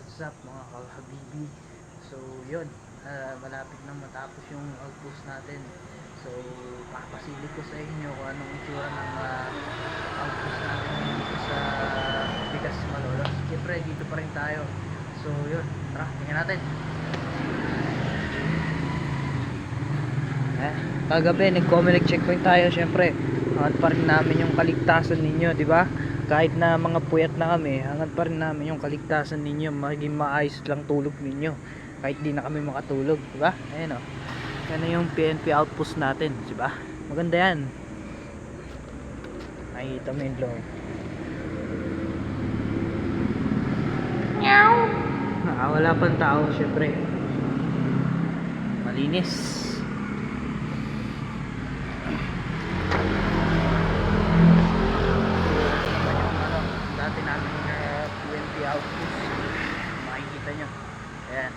what's up mga kahabibi. So yun, malapit na matapos yung outpost natin. So papasilip ko sa inyo kung anong itsura ng outpost natin dito sa Bigas Malolos. Siyempre dito pa rin tayo. So yun, tara, tingnan natin. Kagabi nag-Comelec checkpoint tayo, syempre hangad pa rin namin yung kaligtasan ninyo, di ba? Kahit na mga puyat na kami, hangad pa rin namin yung kaligtasan ninyo, maging maayos lang tulog ninyo kahit di na kami makatulog, di ba? Ayun oh. Yan yung PNP outpost natin, di ba? Maganda yan. Nakikita mo yung loob. Meow. Wala pang tao, syempre. Malinis. Dati namin PNP outpost, makikita nyo. Ayan.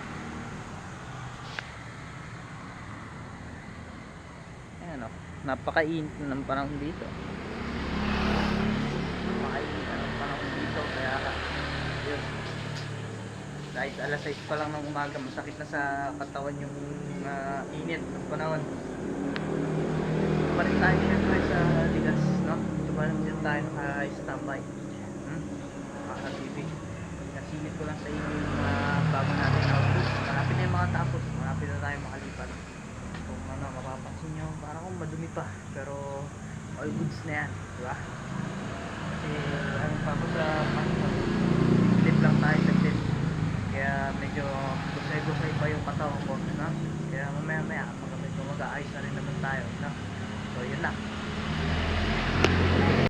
Ayan o, napakainit ng panahon dito. Napakainit ng panahon dito, kaya yun, kahit alas 6 pa lang ng umaga, masakit na sa katawan yung init ng panahon. Pa rin tayo syempre sa Bigas, no? Tumalang din tayo naka-standby. Makakatibig. Nasilip ko lang sa inyo yung bago natin outpost. Malapit na yung mga tapos. Malapit na tayo makalipat. Kung ano, mapapansin nyo, parang kung madumi pa. Pero all goods na yan, diba?